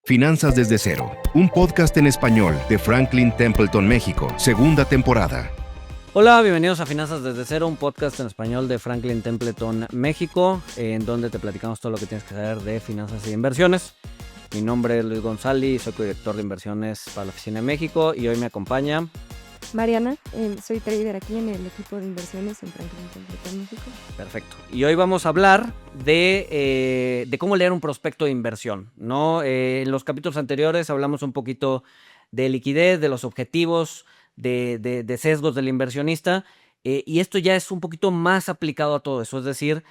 Finanzas desde cero, un podcast en español de Franklin Templeton, México, segunda temporada. Hola, bienvenidos a Finanzas desde cero, un podcast en español de Franklin Templeton, México, en donde te platicamos todo lo que tienes que saber de finanzas y inversiones. Mi nombre es Luis González y soy co-director de inversiones para la oficina de México y hoy me acompaña Mariana, soy trader aquí en el equipo de inversiones en Franklin Templeton, México. Perfecto. Y hoy vamos a hablar de cómo leer un prospecto de inversión, ¿no? En los capítulos anteriores hablamos un poquito de liquidez, de los objetivos, de sesgos del inversionista, y esto ya es un poquito más aplicado a todo eso, es decir,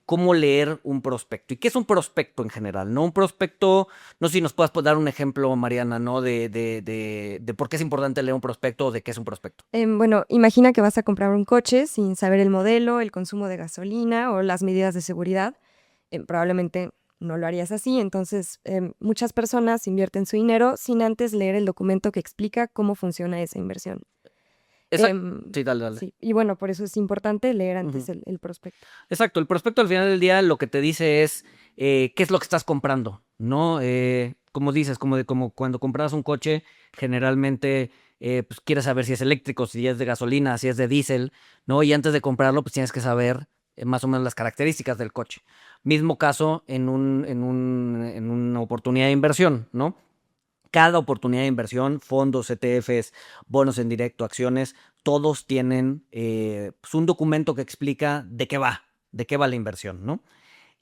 cómo leer un prospecto. ¿Y qué es un prospecto en general? ¿No? Un prospecto, no sé si nos puedas dar un ejemplo, Mariana, ¿no? De por qué es importante leer un prospecto o de qué es un prospecto. Bueno, imagina que vas a comprar un coche sin saber el modelo, el consumo de gasolina o las medidas de seguridad. Probablemente no lo harías así, entonces muchas personas invierten su dinero sin antes leer el documento que explica cómo funciona esa inversión. Sí, dale. Sí, y bueno, por eso es importante leer antes el prospecto. Exacto, el prospecto al final del día lo que te dice es qué es lo que estás comprando, ¿no? Como dices, como cuando compras un coche, generalmente pues quieres saber si es eléctrico, si es de gasolina, si es de diésel, ¿no? Y antes de comprarlo, pues tienes que saber más o menos las características del coche. Mismo caso en una oportunidad de inversión, ¿no? Cada oportunidad de inversión, fondos, ETFs, bonos en directo, acciones, todos tienen pues un documento que explica de qué va la inversión, ¿no?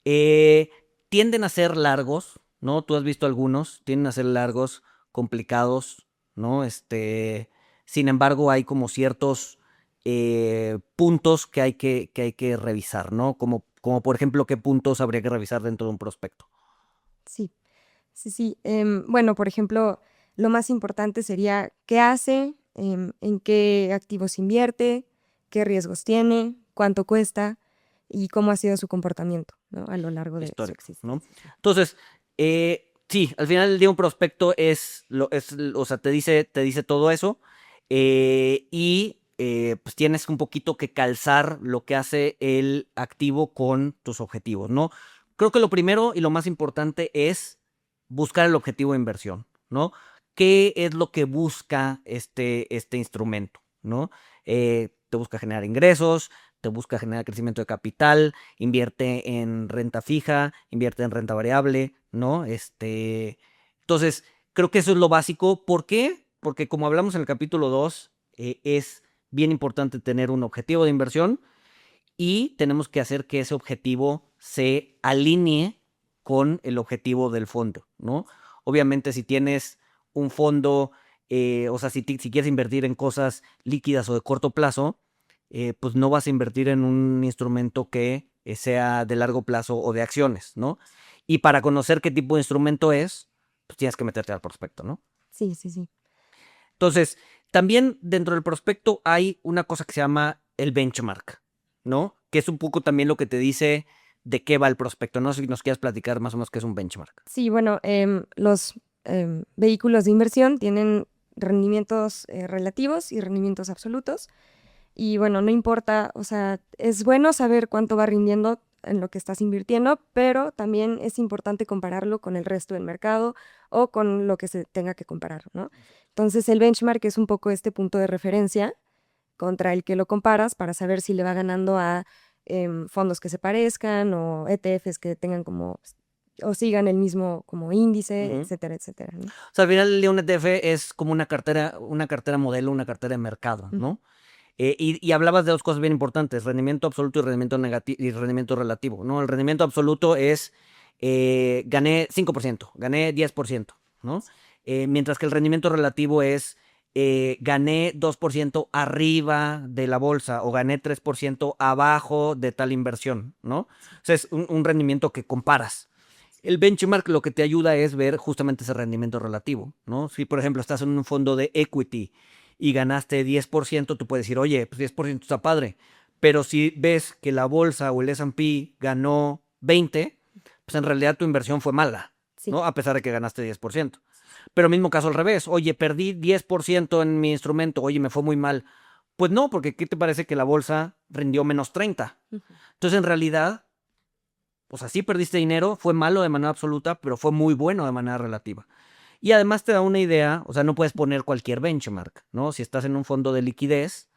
Tienden a ser largos, ¿no? Tú has visto algunos, tienden a ser largos, complicados, ¿no? Sin embargo, hay como ciertos puntos que hay que revisar, ¿no? Como por ejemplo, ¿qué puntos habría que revisar dentro de un prospecto? Sí. Bueno, por ejemplo, lo más importante sería qué hace, en qué activos invierte, qué riesgos tiene, cuánto cuesta y cómo ha sido su comportamiento, ¿no? A lo largo de su existencia, ¿no? Entonces, sí, al final del día un prospecto o sea, te dice todo eso y pues tienes un poquito que calzar lo que hace el activo con tus objetivos, ¿no? Creo que lo primero y lo más importante es buscar el objetivo de inversión, ¿no? ¿Qué es lo que busca este instrumento, ¿no? Te busca generar ingresos, te busca generar crecimiento de capital, invierte en renta fija, invierte en renta variable, ¿no? Entonces, creo que eso es lo básico. ¿Por qué? Porque como hablamos en el capítulo 2, es bien importante tener un objetivo de inversión y tenemos que hacer que ese objetivo se alinee con el objetivo del fondo, ¿no? Obviamente, si tienes un fondo, o sea, si quieres invertir en cosas líquidas o de corto plazo, pues no vas a invertir en un instrumento que sea de largo plazo o de acciones, ¿no? Y para conocer qué tipo de instrumento es, pues tienes que meterte al prospecto, ¿no? Sí. Entonces, también dentro del prospecto hay una cosa que se llama el benchmark, ¿no? Que es un poco también lo que te dice de qué va el prospecto. No sé si nos quieras platicar más o menos qué es un benchmark. Sí, bueno, los vehículos de inversión tienen rendimientos relativos y rendimientos absolutos. Y bueno, no importa, o sea, es bueno saber cuánto va rindiendo en lo que estás invirtiendo, pero también es importante compararlo con el resto del mercado o con lo que se tenga que comparar, ¿no? Entonces, el benchmark es un poco este punto de referencia contra el que lo comparas para saber si le va ganando a fondos que se parezcan o ETFs que tengan como o sigan el mismo como índice, etcétera, etcétera, ¿no? O sea, al final del día un ETF es como una cartera modelo, una cartera de mercado, ¿no? Y hablabas de dos cosas bien importantes, rendimiento absoluto y rendimiento negativo y rendimiento relativo, ¿no? El rendimiento absoluto es gané 5%, gané 10%, ¿no? Mientras que el rendimiento relativo es gané 2% arriba de la bolsa o gané 3% abajo de tal inversión, ¿no? O sea, es un rendimiento que comparas. El benchmark lo que te ayuda es ver justamente ese rendimiento relativo, ¿no? Si, por ejemplo, estás en un fondo de equity y ganaste 10%, tú puedes decir, oye, pues 10% está padre. Pero si ves que la bolsa o el S&P ganó 20%, pues en realidad tu inversión fue mala, Sí. ¿no? A pesar de que ganaste 10%. Pero mismo caso al revés, oye, perdí 10% en mi instrumento, oye, me fue muy mal. Pues no, porque ¿qué te parece que la bolsa rindió menos 30%? Entonces, en realidad, O sea, sí perdiste dinero, fue malo de manera absoluta, pero fue muy bueno de manera relativa. Y además te da una idea, o sea, no puedes poner cualquier benchmark, ¿no? Si estás en un fondo de liquidez,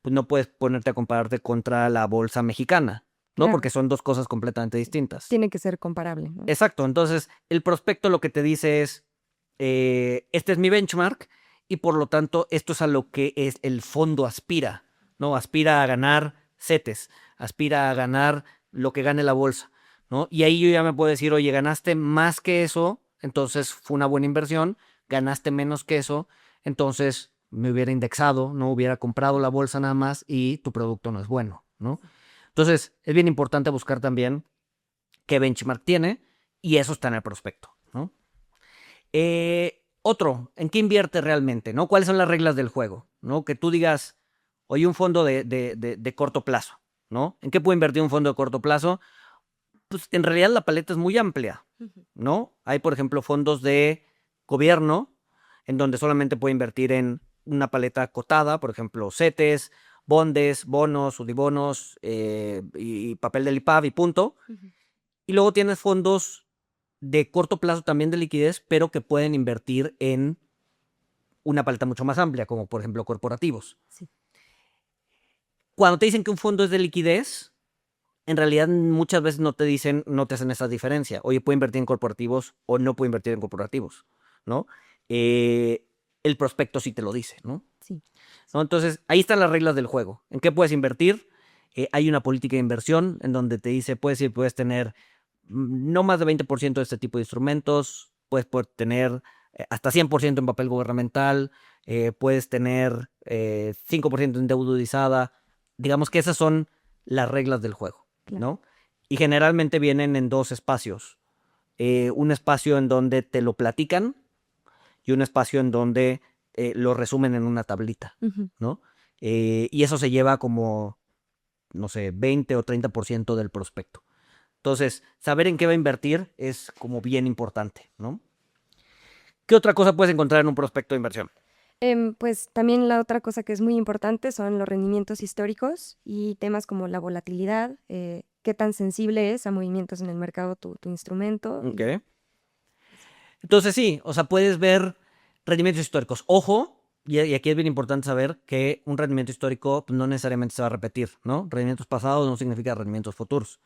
pues no puedes ponerte a compararte contra la bolsa mexicana, ¿no? Claro, Porque son dos cosas completamente distintas. tiene que ser comparable, ¿no? Exacto, entonces el prospecto lo que te dice es, este es mi benchmark y por lo tanto esto es a lo que es el fondo aspira, ¿no? Aspira a ganar CETES, aspira a ganar lo que gane la bolsa, ¿no? Y ahí yo ya me puedo decir, oye, ganaste más que eso, entonces fue una buena inversión, ganaste menos que eso, entonces me hubiera indexado, no hubiera comprado la bolsa nada más y tu producto no es bueno, ¿no? Entonces es bien importante buscar también qué benchmark tiene y eso está en el prospecto, ¿no? Otro, ¿en qué invierte realmente? ¿No? ¿Cuáles son las reglas del juego? ¿No? Que tú digas, oye, un fondo de corto plazo, ¿no? ¿En qué puede invertir un fondo de corto plazo? Pues en realidad la paleta es muy amplia, ¿no? Hay, por ejemplo, fondos de gobierno en donde solamente puede invertir en una paleta acotada, por ejemplo, CETES, bondes, bonos, udibonos y papel del IPAB y punto. Y luego tienes fondos de corto plazo también de liquidez, pero que pueden invertir en una paleta mucho más amplia, como por ejemplo corporativos. Sí. Cuando te dicen que un fondo es de liquidez, en realidad muchas veces no te dicen, no te hacen esa diferencia. Oye, puede invertir en corporativos o no puede invertir en corporativos, ¿no? El prospecto sí te lo dice, ¿no? Sí. ¿No? Entonces, ahí están las reglas del juego. ¿En qué puedes invertir? Hay una política de inversión en donde te dice, puedes tener no más de 20% de este tipo de instrumentos, puedes poder tener hasta 100% en papel gubernamental, puedes tener 5% en deuda udizada. Digamos que esas son las reglas del juego, Claro. ¿no? Y generalmente vienen en dos espacios. Un espacio en donde te lo platican y un espacio en donde lo resumen en una tablita, ¿no? Y eso se lleva como, no sé, 20 o 30% del prospecto. Entonces, saber en qué va a invertir es como bien importante, ¿no? ¿Qué otra cosa puedes encontrar en un prospecto de inversión? Pues también la otra cosa que es muy importante son los rendimientos históricos y temas como la volatilidad, qué tan sensible es a movimientos en el mercado tu instrumento. Ok. Entonces sí, o sea, puedes ver rendimientos históricos. Ojo, y aquí es bien importante saber que un rendimiento histórico pues, no necesariamente se va a repetir, ¿no? Rendimientos pasados no significa rendimientos futuros.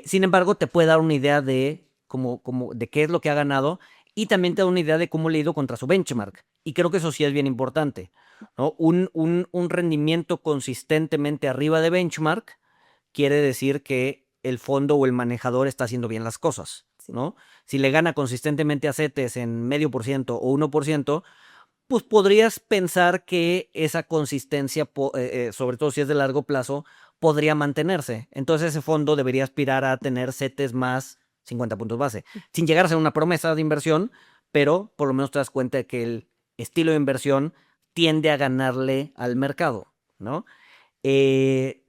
Sin embargo, te puede dar una idea de de qué es lo que ha ganado y también te da una idea de cómo le ha ido contra su benchmark. Y creo que eso sí es bien importante, ¿no? Un rendimiento consistentemente arriba de benchmark quiere decir que el fondo o el manejador está haciendo bien las cosas, Sí. ¿no? Si le gana consistentemente a CETES en 0,5% o 1%, pues podrías pensar que esa consistencia, sobre todo si es de largo plazo, podría mantenerse. Entonces ese fondo debería aspirar a tener CETES más 50 puntos base, sin llegar a ser una promesa de inversión, pero por lo menos te das cuenta de que el estilo de inversión tiende a ganarle al mercado, ¿no?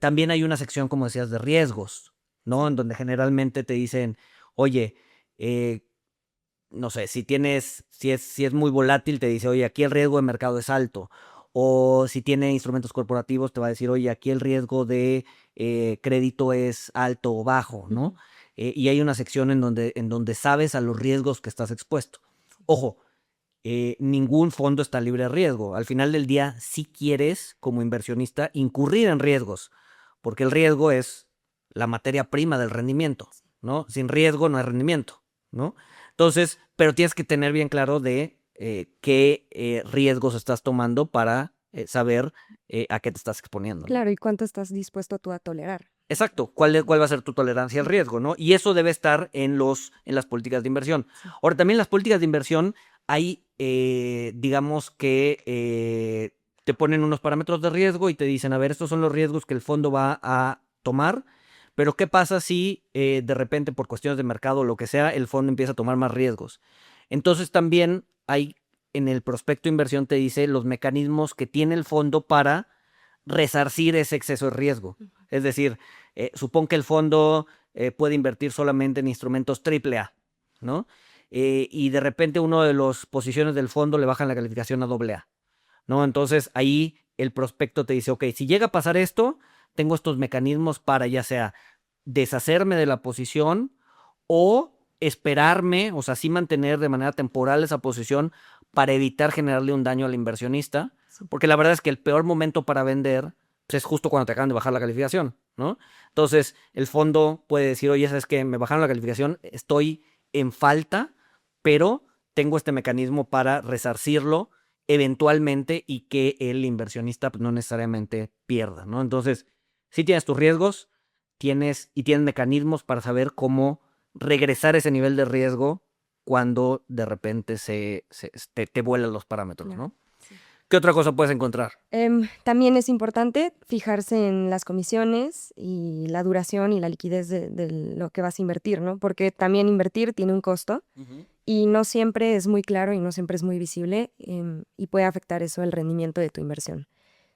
También hay una sección, como decías, de riesgos, ¿no? En donde generalmente te dicen, oye, no sé, si es muy volátil, te dice, oye, aquí el riesgo de mercado es alto. O si tiene instrumentos corporativos, te va a decir, oye, aquí el riesgo de crédito es alto o bajo, ¿no? Y hay una sección en donde sabes a los riesgos que estás expuesto. Ojo, ningún fondo está libre de riesgo. Al final del día, si quieres, como inversionista, incurrir en riesgos, porque el riesgo es la materia prima del rendimiento, ¿no? Sin riesgo no hay rendimiento, ¿no? Entonces, pero tienes que tener bien claro de qué riesgos estás tomando para saber a qué te estás exponiendo, ¿no? Claro, y cuánto estás dispuesto tú a tolerar. Exacto, ¿cuál va a ser tu tolerancia al riesgo, ¿no? Y eso debe estar en las políticas de inversión. Sí. Ahora, también en las políticas de inversión hay, digamos que te ponen unos parámetros de riesgo y te dicen, a ver, estos son los riesgos que el fondo va a tomar, pero ¿qué pasa si de repente por cuestiones de mercado o lo que sea, el fondo empieza a tomar más riesgos? Entonces también hay, en el prospecto de inversión te dice los mecanismos que tiene el fondo para resarcir ese exceso de riesgo. Es decir, supón que el fondo puede invertir solamente en instrumentos AAA, ¿no? Y de repente uno de las posiciones del fondo le bajan la calificación a AA, ¿no? Entonces ahí el prospecto te dice, ok, si llega a pasar esto, tengo estos mecanismos para ya sea deshacerme de la posición o esperarme, o sea, sí mantener de manera temporal esa posición para evitar generarle un daño al inversionista, Sí. porque la verdad es que el peor momento para vender pues, es justo cuando te acaban de bajar la calificación, ¿no? Entonces, el fondo puede decir, oye, ¿sabes qué? Me bajaron la calificación, estoy en falta, pero tengo este mecanismo para resarcirlo eventualmente y que el inversionista pues, no necesariamente pierda, ¿no? Entonces, sí tienes tus riesgos, tienes mecanismos para saber cómo regresar ese nivel de riesgo cuando de repente te vuelan los parámetros, Claro, ¿no? sí. ¿Qué otra cosa puedes encontrar? También es importante fijarse en las comisiones y la duración y la liquidez de lo que vas a invertir, ¿no? Porque también invertir tiene un costo y no siempre es muy claro y no siempre es muy visible, y puede afectar eso el rendimiento de tu inversión.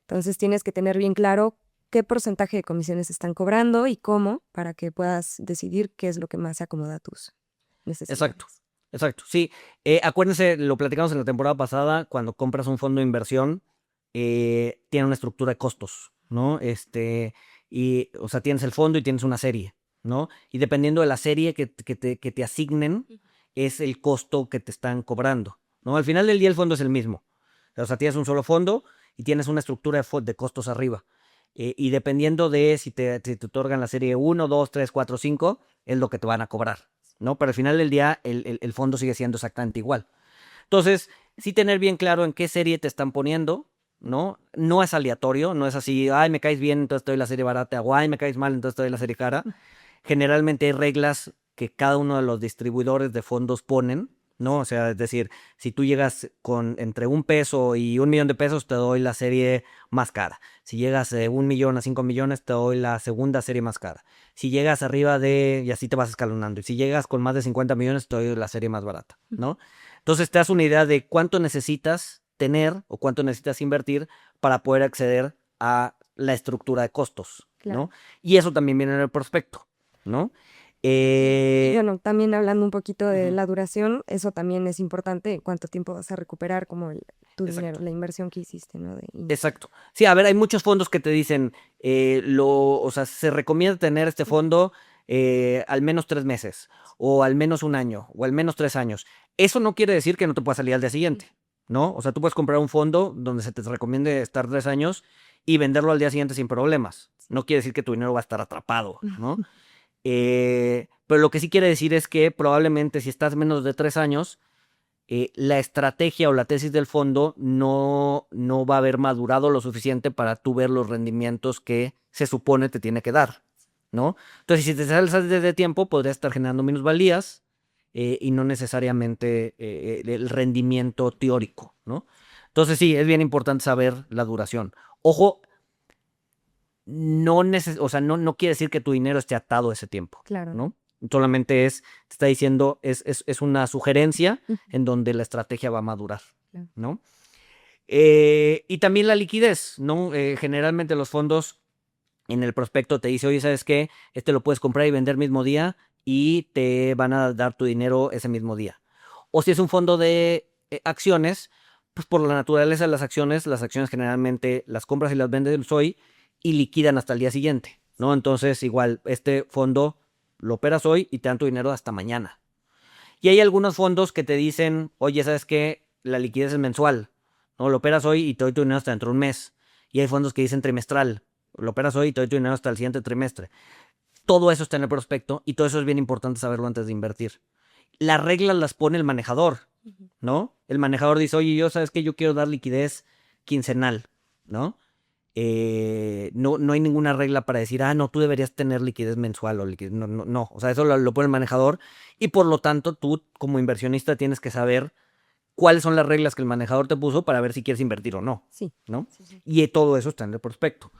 Entonces tienes que tener bien claro qué porcentaje de comisiones están cobrando y cómo para que puedas decidir qué es lo que más se acomoda a tus necesidades. Exacto. Exacto, sí. Acuérdense, lo platicamos en la temporada pasada, cuando compras un fondo de inversión, tiene una estructura de costos, ¿no? Y, o sea, tienes el fondo y tienes una serie, ¿no? Y dependiendo de la serie que te asignen, es el costo que te están cobrando, ¿no? Al final del día el fondo es el mismo. O sea, tienes un solo fondo y tienes una estructura de costos arriba. Y dependiendo de si te otorgan la serie 1, 2, 3, 4, 5, es lo que te van a cobrar, ¿no? Pero al final del día el fondo sigue siendo exactamente igual. Entonces, sí tener bien claro en qué serie te están poniendo, ¿no? No es aleatorio, no es así, ay, me caes bien, entonces te doy la serie barata, o ay, me caes mal, entonces te doy la serie cara. Generalmente hay reglas que cada uno de los distribuidores de fondos ponen, ¿no? O sea, es decir, si tú llegas con entre $1 y $1,000,000, te doy la serie más cara. Si llegas de 1 millón a 5 millones, te doy la segunda serie más cara. Si llegas arriba de, y así te vas escalonando. Y si llegas con más de 50 millones, te doy la serie más barata, ¿no? Entonces te das una idea de cuánto necesitas tener o cuánto necesitas invertir para poder acceder a la estructura de costos, Claro. ¿no? Y eso también viene en el prospecto, ¿no? Bueno, también hablando un poquito de Ujú. la duración, eso también es importante, cuánto tiempo vas a recuperar como tu Exacto. dinero, la inversión que hiciste, ¿no? Exacto. Sí, a ver, hay muchos fondos que te dicen, o sea, se recomienda tener este fondo al menos 3 meses, o al menos 1 año, o al menos 3 años. Eso no quiere decir que no te puedas salir al día siguiente, ¿no? O sea, tú puedes comprar un fondo donde se te recomiende estar 3 años y venderlo al día siguiente sin problemas. No quiere decir que tu dinero va a estar atrapado, ¿no? Pero lo que sí quiere decir es que probablemente si estás menos de 3 años, la estrategia o la tesis del fondo no va a haber madurado lo suficiente para tú ver los rendimientos que se supone te tiene que dar, ¿no? Entonces, si te sales desde tiempo, podrías estar generando minusvalías y no necesariamente el rendimiento teórico, ¿no? Entonces, sí, es bien importante saber la duración. Ojo, o sea, no quiere decir que tu dinero esté atado a ese tiempo, Claro. ¿no? Solamente te está diciendo, es una sugerencia en donde la estrategia va a madurar, Claro. ¿no? Y también la liquidez, ¿no? Generalmente los fondos en el prospecto te dice, oye, ¿sabes qué? Lo puedes comprar y vender mismo día y te van a dar tu dinero ese mismo día. O si es un fondo de acciones, pues por la naturaleza de las acciones generalmente las compras y las vendes hoy y liquidan hasta el día siguiente, ¿no? Entonces, igual, este fondo lo operas hoy y te dan tu dinero hasta mañana. Y hay algunos fondos que te dicen, oye, ¿sabes qué? La liquidez es mensual, ¿no? Lo operas hoy y te doy tu dinero hasta dentro de un mes. Y hay fondos que dicen trimestral, lo operas hoy y te doy tu dinero hasta el siguiente trimestre. Todo eso está en el prospecto y todo eso es bien importante saberlo antes de invertir. Las reglas las pone el manejador, ¿no? El manejador dice, oye, ¿sabes qué? Yo quiero dar liquidez quincenal, ¿no? No hay ninguna regla para decir, no, tú deberías tener liquidez mensual o liquidez. No. O sea, eso lo pone el manejador y por lo tanto tú como inversionista tienes que saber cuáles son las reglas que el manejador te puso para ver si quieres invertir o no, Sí. ¿no? Sí. Y todo eso está en el prospecto.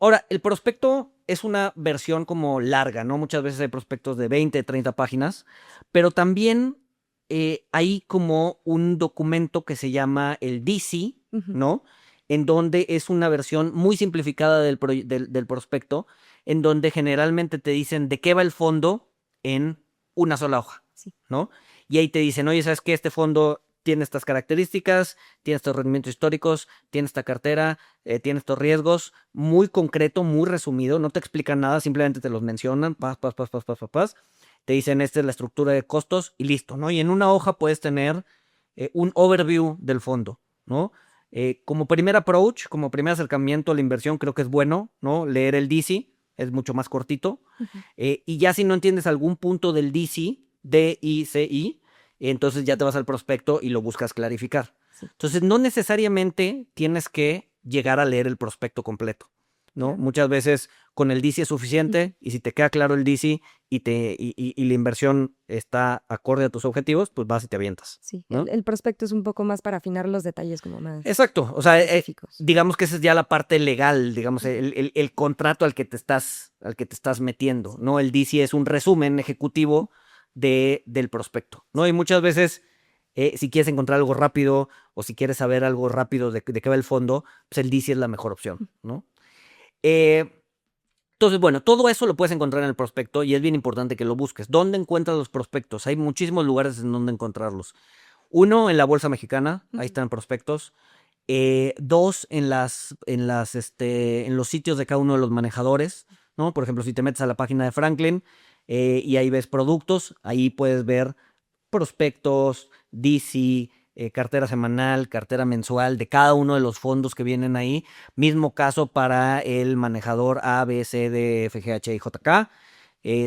Ahora, el prospecto es una versión como larga, ¿no? Muchas veces hay prospectos de 20, 30 páginas, pero también hay como un documento que se llama el DC, ¿no? En donde es una versión muy simplificada del prospecto, en donde generalmente te dicen de qué va el fondo en una sola hoja, Sí. ¿no? Y ahí te dicen, oye, ¿sabes qué? Este fondo tiene estas características, tiene estos rendimientos históricos, tiene esta cartera, tiene estos riesgos, muy concreto, muy resumido, no te explican nada, simplemente te los mencionan, te dicen esta es la estructura de costos y listo, ¿no? Y en una hoja puedes tener un overview del fondo, ¿no? Como primer approach, como primer acercamiento a la inversión, creo que es bueno, ¿no? Leer el DCI, es mucho más cortito. Y ya si no entiendes algún punto del DCI, D-I-C-I, entonces ya te vas al prospecto y lo buscas clarificar. Sí. Entonces no necesariamente tienes que llegar a leer el prospecto completo, ¿no? Claro. Muchas veces con el DCI es suficiente y si te queda claro el DCI y la inversión está acorde a tus objetivos, pues vas y te avientas. Sí, ¿no? el prospecto es un poco más para afinar los detalles como más Exacto, o sea, específicos. digamos que esa es ya la parte legal, digamos, el contrato al que te estás metiendo, ¿no? El DCI es un resumen ejecutivo del prospecto, ¿no? Y muchas veces, si quieres encontrar algo rápido o si quieres saber algo rápido de qué va el fondo, pues el DCI es la mejor opción, ¿no? Entonces, bueno, todo eso lo puedes encontrar en el prospecto y es bien importante que lo busques. ¿Dónde encuentras los prospectos? Hay muchísimos lugares en donde encontrarlos. Uno, en la Bolsa Mexicana, ahí están prospectos. Dos, en los sitios de cada uno de los manejadores, ¿no? Por ejemplo, si te metes a la página de Franklin y ahí ves productos, ahí puedes ver prospectos, DCI, cartera semanal, cartera mensual de cada uno de los fondos que vienen ahí. Mismo caso para el manejador A, B, C, D, F, G, H, I, J, K.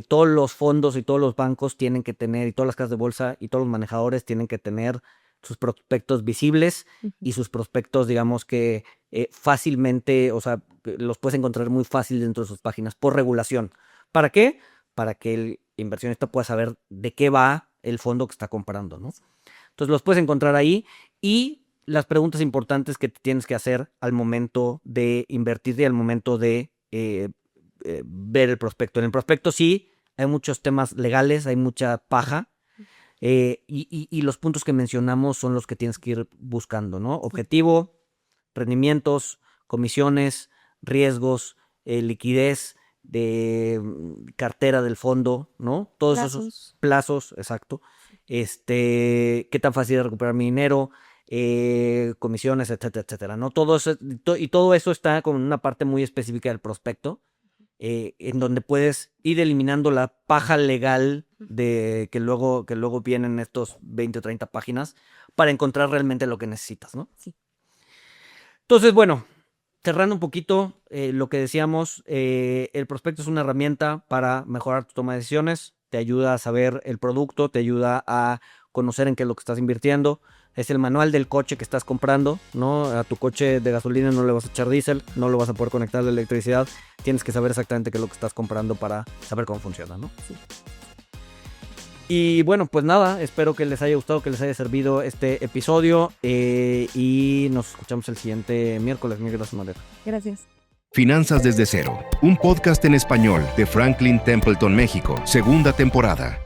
Todos los fondos y todos los bancos tienen que tener, y todas las casas de bolsa y todos los manejadores tienen que tener sus prospectos visibles y sus prospectos, digamos que fácilmente, o sea, los puedes encontrar muy fácil dentro de sus páginas por regulación. ¿Para qué? Para que el inversionista pueda saber de qué va el fondo que está comprando, ¿no? Entonces los puedes encontrar ahí y las preguntas importantes que te tienes que hacer al momento de invertir y al momento de ver el prospecto. En el prospecto sí hay muchos temas legales, hay mucha paja y los puntos que mencionamos son los que tienes que ir buscando, ¿no? Objetivo, rendimientos, comisiones, riesgos, liquidez de cartera del fondo, ¿no? Todos esos plazos, exacto. Qué tan fácil es recuperar mi dinero, comisiones, etcétera, etcétera, ¿no? Todo eso está con una parte muy específica del prospecto, en donde puedes ir eliminando la paja legal de que luego vienen estos 20 o 30 páginas para encontrar realmente lo que necesitas, ¿no? Sí. Entonces, bueno, cerrando un poquito lo que decíamos, el prospecto es una herramienta para mejorar tu toma de decisiones, te ayuda a saber el producto, te ayuda a conocer en qué es lo que estás invirtiendo. Es el manual del coche que estás comprando, ¿no? A tu coche de gasolina no le vas a echar diésel, no lo vas a poder conectar a la electricidad. Tienes que saber exactamente qué es lo que estás comprando para saber cómo funciona, ¿no? Sí. Y bueno, pues nada, espero que les haya gustado, que les haya servido este episodio y nos escuchamos el siguiente miércoles. Mil gracias, Madera. Gracias. Finanzas desde cero, un podcast en español de Franklin Templeton, México, segunda temporada.